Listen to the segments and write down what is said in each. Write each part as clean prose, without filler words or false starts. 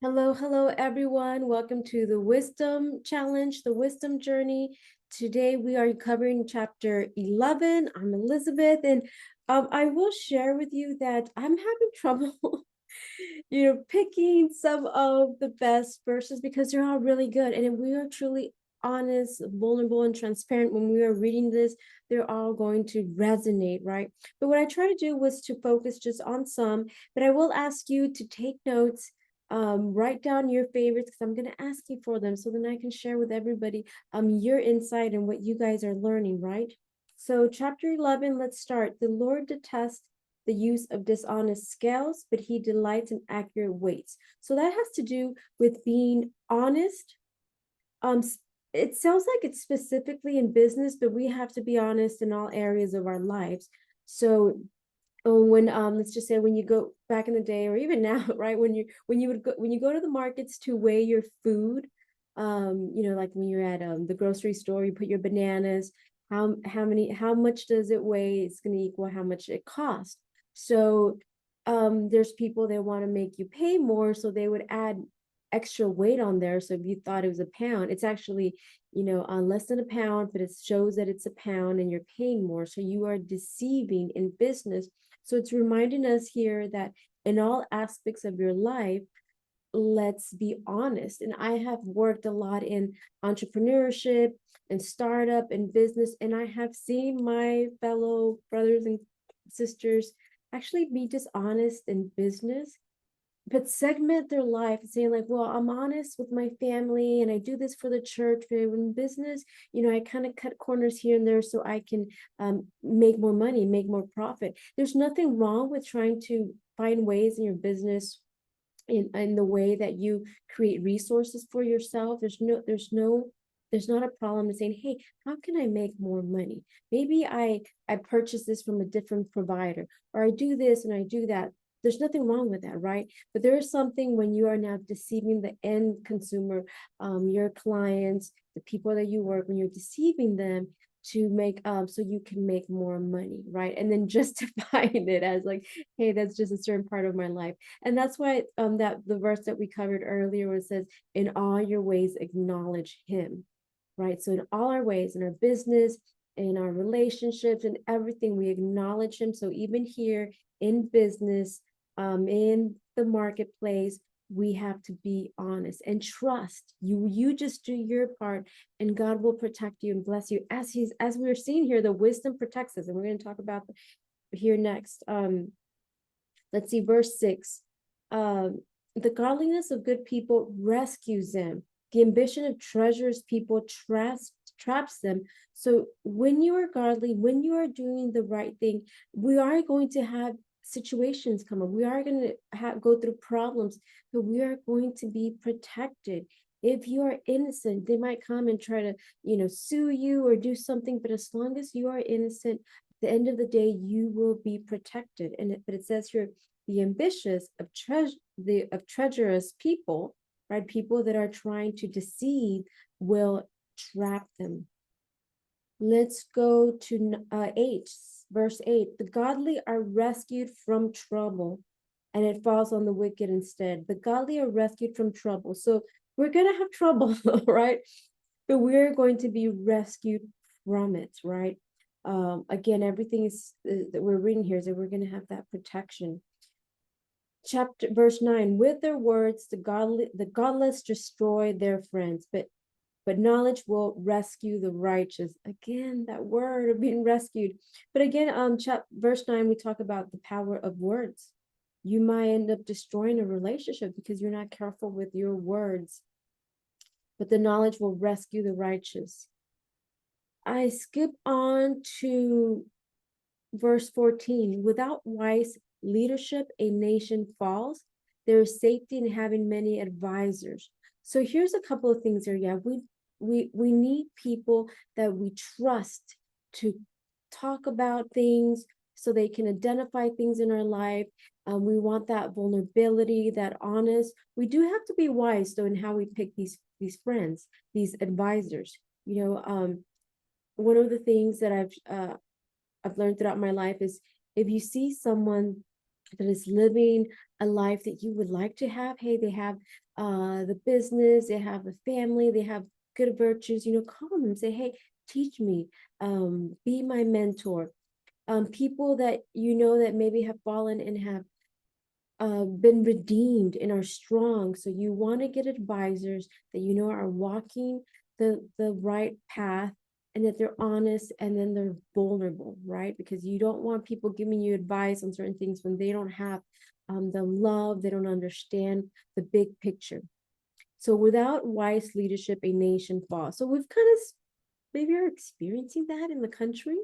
Hello, hello, everyone. Welcome to the Wisdom Challenge, the Wisdom Journey. Today we are covering chapter 11. I'm Elizabeth, and I will share with you that I'm having trouble, picking some of the best verses because they're all really good. And if we are truly honest, vulnerable, and transparent when we are reading this, they're all going to resonate, right? But what I try to do was to focus just on some, but I will ask you to take notes, write down your favorites because I'm going to ask you for them so then I can share with everybody your insight and what you guys are learning, right? So chapter 11, let's start. The Lord detests the use of dishonest scales, but he delights in accurate weights. So that has to do with being honest. Um, it sounds like it's specifically in business, but we have to be honest in all areas of our lives. So when let's just say when you go back in the day or even now, right, when you go to the markets to weigh your food, like when you're at the grocery store, you put your bananas, how much does it weigh? It's going to equal how much it costs. So there's people that want to make you pay more, so they would add extra weight on there. So if you thought it was a pound, it's actually less than a pound, but it shows that it's a pound and you're paying more, so you are deceiving in business. So it's reminding us here that in all aspects of your life, let's be honest. And I have worked a lot in entrepreneurship and startup and business, and I have seen my fellow brothers and sisters actually be dishonest in business, but segment their life saying like, well, I'm honest with my family and I do this for the church, but in business, I kind of cut corners here and there so I can make more money, make more profit. There's nothing wrong with trying to find ways in your business in the way that you create resources for yourself. There's not a problem in saying, hey, how can I make more money? Maybe I purchase this from a different provider, or I do this and I do that. There's nothing wrong with that, right? But there is something when you are now deceiving the end consumer, your clients, the people that you work, when you're deceiving them to make so you can make more money, right? And then justifying it as like, hey, that's just a certain part of my life. And that's why that the verse that we covered earlier, where it says, in all your ways acknowledge him, right? So in all our ways, in our business, in our relationships, and everything, we acknowledge him. So even here in business, in the marketplace, we have to be honest and trust. You just do your part, and God will protect you and bless you. As we're seeing here, the wisdom protects us, and we're going to talk about here next. Let's see, verse 6. The godliness of good people rescues them. The ambition of treacherous people traps them. So when you are godly, when you are doing the right thing, we are going to have situations come up. We are going to go through problems, but we are going to be protected. If you are innocent, they might come and try to, sue you or do something. But as long as you are innocent, at the end of the day, you will be protected. But it says here, the ambitious of treacherous people, right? People that are trying to deceive will trap them. Let's go to 8, verse 8. The godly are rescued from trouble, and it falls on the wicked instead. The godly are rescued from trouble. So we're going to have trouble, right? But we're going to be rescued from it, right? Again, everything is that we're reading here is that we're going to have that protection. Verse 9, with their words the godless destroy their friends, but knowledge will rescue the righteous. Again, that word of being rescued. But again, verse 9, we talk about the power of words. You might end up destroying a relationship because you're not careful with your words, but the knowledge will rescue the righteous. I skip on to verse 14. Without wise leadership, a nation falls. There is safety in having many advisors. So here's a couple of things there. Yeah, we need people that we trust to talk about things so they can identify things in our life. We want that vulnerability, that honest. We do have to be wise though in how we pick these friends, these advisors. One of the things that I've learned throughout my life is if you see someone that is living a life that you would like to have. Hey, they have the business, they have a family, they have good virtues, call them and say, hey, teach me, be my mentor. People that that maybe have fallen and have been redeemed and are strong. So you want to get advisors that are walking the right path, and that they're honest, and then they're vulnerable, right? Because you don't want people giving you advice on certain things when they don't have the love, they don't understand the big picture. So without wise leadership, a nation falls. So we've kind of maybe are experiencing that in the country.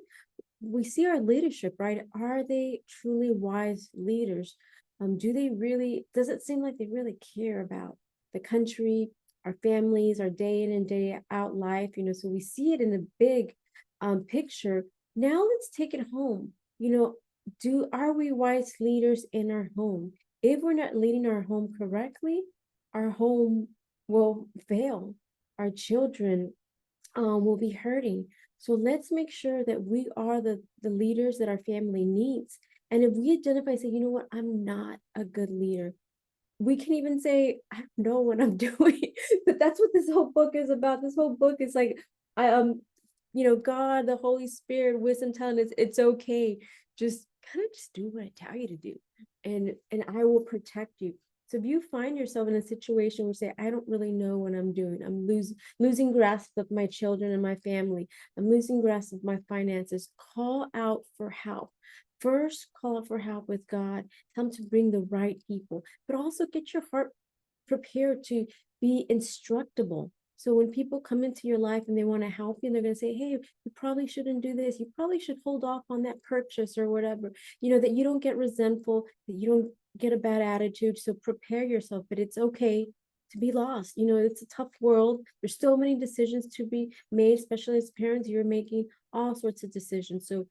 We see our leadership, right? Are they truly wise leaders? Do they really, does it seem like they really care about the country, our families, our day in and day out life? So we see it in the big picture. Now let's take it home. Are we wise leaders in our home? If we're not leading our home correctly, our home will fail. Our children will be hurting. So let's make sure that we are the leaders that our family needs. And if we identify, say, you know what, I'm not a good leader, we can even say, I don't know what I'm doing. But that's what this whole book is about. This whole book is like, I God, the Holy Spirit, wisdom telling us it's okay. Just kind of just do what I tell you to do. And I will protect you. So if you find yourself in a situation where you say, I don't really know what I'm doing, I'm losing grasp of my children and my family, I'm losing grasp of my finances, call out for help. First, call out for help with God. Tell him to bring the right people, but also get your heart prepared to be instructable. So when people come into your life and they want to help you, and they're going to say, hey, you probably shouldn't do this. You probably should hold off on that purchase or whatever, that you don't get resentful, that you don't get a bad attitude. So prepare yourself, but it's okay to be lost. It's a tough world. There's so many decisions to be made, especially as parents, you're making all sorts of decisions. So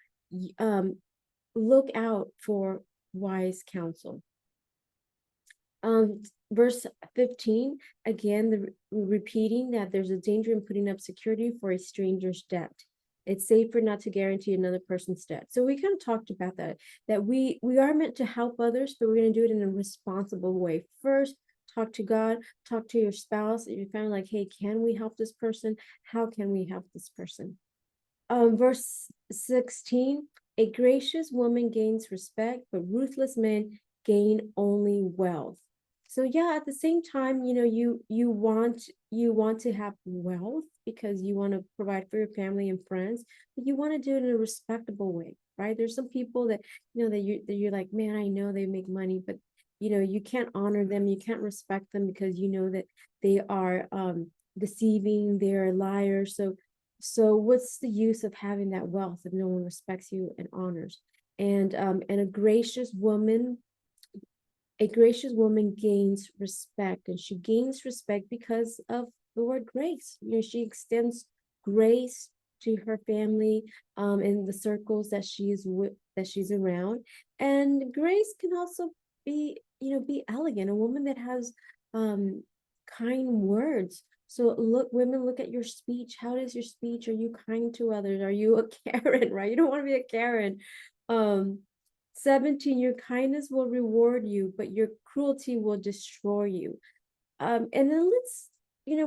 look out for wise counsel. Verse 15, again, repeating that there's a danger in putting up security for a stranger's debt. It's safer not to guarantee another person's debt. So we kind of talked about that we are meant to help others, but we're going to do it in a responsible way. First, talk to God, talk to your spouse. If you find like, hey, can we help this person? How can we help this person? Verse 16, a gracious woman gains respect, but ruthless men gain only wealth. So yeah, at the same time, you want to have wealth because you want to provide for your family and friends, but you want to do it in a respectable way, right? There's some people that you're like, man, I know they make money, but you can't honor them, you can't respect them because you know that they are deceiving, they're liars. So what's the use of having that wealth if no one respects you and honors? And a gracious woman gains respect, and she gains respect because of the word grace. She extends grace to her family in the circles that she's around. And grace can also be elegant, a woman that has kind words. So women, look at your speech. How is your speech? Are you kind to others? Are you a Karen, right? You don't want to be a Karen. 17, your kindness will reward you, but your cruelty will destroy you. And then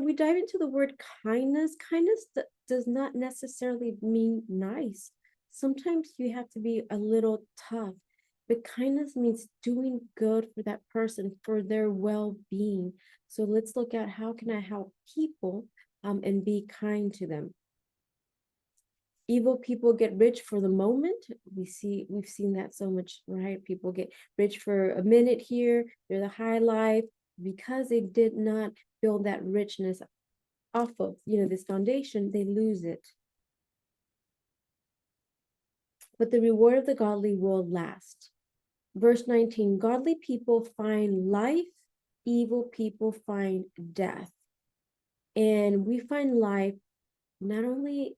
we dive into the word kindness. Kindness does not necessarily mean nice. Sometimes you have to be a little tough, but kindness means doing good for that person, for their well-being. So let's look at how can I help people and be kind to them. Evil people get rich for the moment. We've seen that so much, right? People get rich for a minute here, they're the high life, because they did not build that richness off of this foundation, they lose it. But the reward of the godly will last. Verse 19, godly people find life, evil people find death. And we find life not only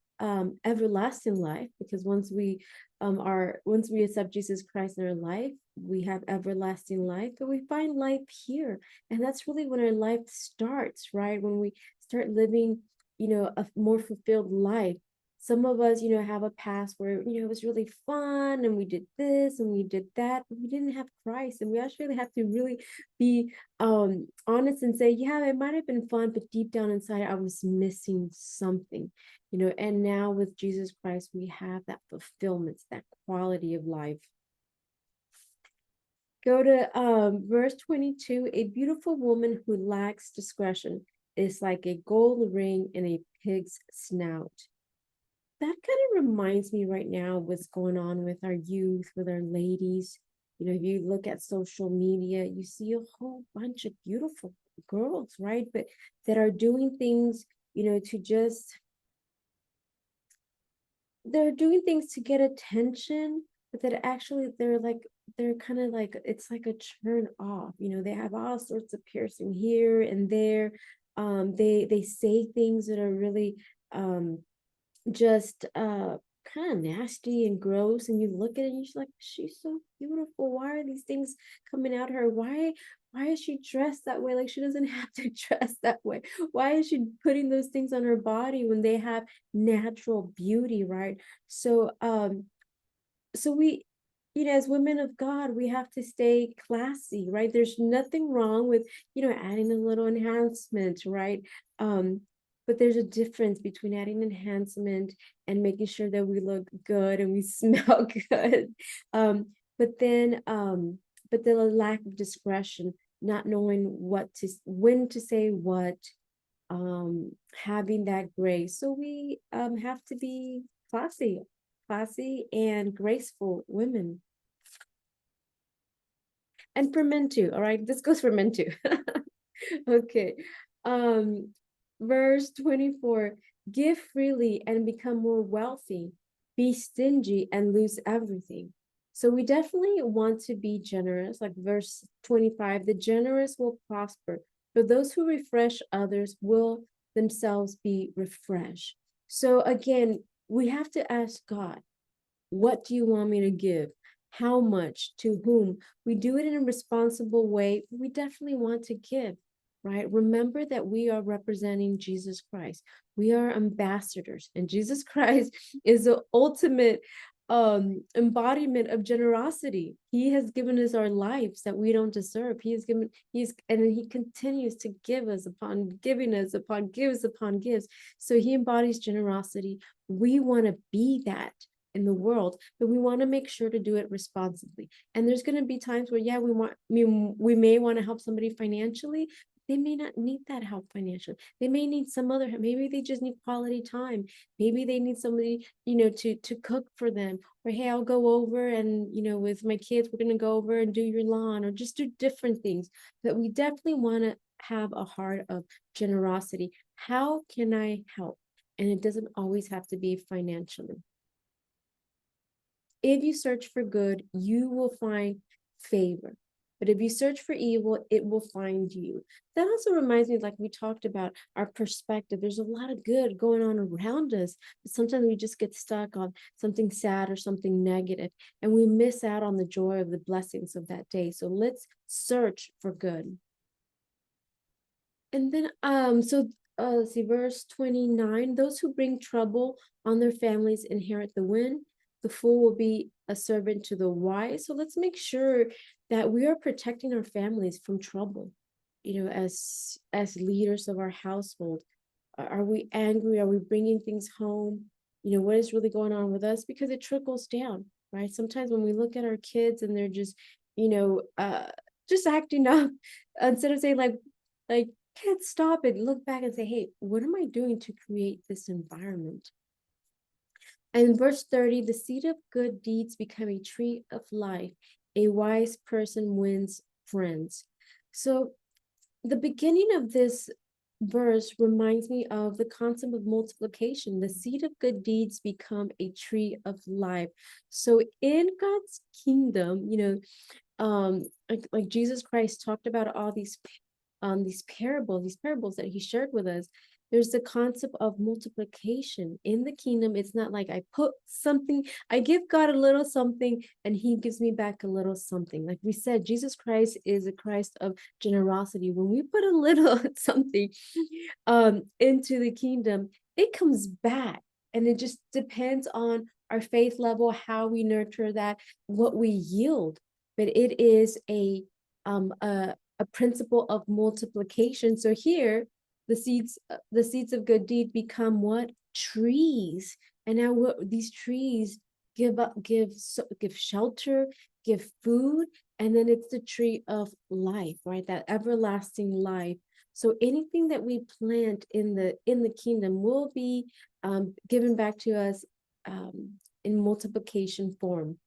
everlasting life, because once we accept Jesus Christ in our life, we have everlasting life, but we find life here. And that's really when our life starts, right? When we start living, a more fulfilled life. Some of us, have a past where, it was really fun and we did this and we did that, but we didn't have Christ. And we actually have to really be honest and say, yeah, it might have been fun, but deep down inside, I was missing something, and now with Jesus Christ, we have that fulfillment, that quality of life. Go to verse 22. A beautiful woman who lacks discretion is like a gold ring in a pig's snout. That kind of reminds me right now what's going on with our youth, with our ladies. If you look at social media, you see a whole bunch of beautiful girls, right? But that are doing things, to just, they're doing things to get attention, but that actually they're kind of like, it's like a turn off. They have all sorts of piercing here and there. They say things that are really just kind of nasty and gross, and you look at it and you're like, she's so beautiful, why are these things coming out of her? Why is she dressed that way? Like, she doesn't have to dress that way. Why is she putting those things on her body when they have natural beauty, right? So we, as women of God, we have to stay classy, right? There's nothing wrong with, adding a little enhancement, right? But there's a difference between adding enhancement and making sure that we look good and we smell good. But then the lack of discretion, not knowing when to say what, having that grace. So we have to be classy and graceful women. And for men too, all right? This goes for men too. Okay. Verse 24, give freely and become more wealthy. Be stingy and lose everything. So we definitely want to be generous. Like verse 25, the generous will prosper. For those who refresh others will themselves be refreshed. So again, we have to ask God, what do you want me to give? How much? To whom? We do it in a responsible way. We definitely want to give, right? Remember that we are representing Jesus Christ. We are ambassadors, and Jesus Christ is the ultimate embodiment of generosity. He has given us our lives that we don't deserve. And he continues to give us upon giving us upon gives upon gives. So he embodies generosity. We want to be that in the world, but we want to make sure to do it responsibly. And there's going to be times where, yeah, we may want to help somebody financially. They may not need that help financially. They may need some other help. Maybe they just need quality time. Maybe they need somebody, to cook for them. Or, hey, I'll go over and, with my kids, we're going to go over and do your lawn, or just do different things. But we definitely want to have a heart of generosity. How can I help? And it doesn't always have to be financially. If you search for good, you will find favor. But if you search for evil, it will find you. That also reminds me, like we talked about, our perspective. There's a lot of good going on around us, but sometimes we just get stuck on something sad or something negative, and we miss out on the joy of the blessings of that day. So let's search for good. And then, let's see, verse 29, those who bring trouble on their families inherit the wind. The fool will be a servant to the wise. So let's make sure that we are protecting our families from trouble, as leaders of our household. Are we angry? Are we bringing things home? What is really going on with us? Because it trickles down, right? Sometimes when we look at our kids and they're just, just acting up, instead of saying like, kids, stop it, look back and say, hey, what am I doing to create this environment? And verse 30, the seed of good deeds become a tree of life. A wise person wins friends. So the beginning of this verse reminds me of the concept of multiplication. The seed of good deeds become a tree of life. So in God's kingdom, like Jesus Christ talked about all these parables that he shared with us. There's the concept of multiplication in the kingdom. It's not like I give God a little something and he gives me back a little something. Like we said, Jesus Christ is a Christ of generosity. When we put a little something into the kingdom, it comes back. And it just depends on our faith level, how we nurture that, what we yield. But it is a principle of multiplication. So here, the seeds of good deed become what? Trees. And now these trees give shelter, give food, and then it's the tree of life, right? That everlasting life. So anything that we plant in the kingdom will be given back to us in multiplication form.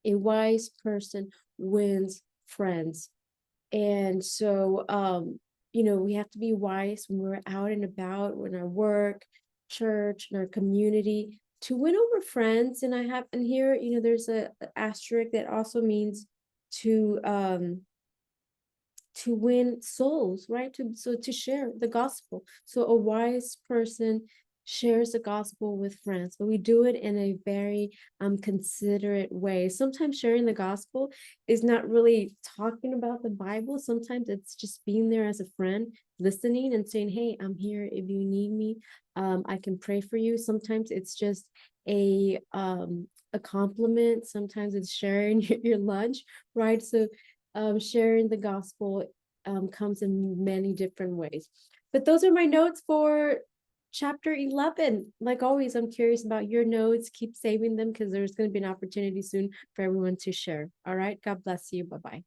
A wise person wins friends. And so, we have to be wise when we're out and about, in our work, church, in our community, to win over friends. And here, there's a asterisk that also means to win souls, right? To share the gospel. So a wise person shares the gospel with friends, but we do it in a very considerate way. Sometimes sharing the gospel is not really talking about the Bible. Sometimes it's just being there as a friend, listening and saying, hey, I'm here if you need me. I can pray for you. Sometimes it's just a compliment. Sometimes it's sharing your lunch, right? So sharing the gospel comes in many different ways. But those are my notes for chapter 11. Like always, I'm curious about your notes. Keep saving them because there's going to be an opportunity soon for everyone to share. All right. God bless you. Bye-bye.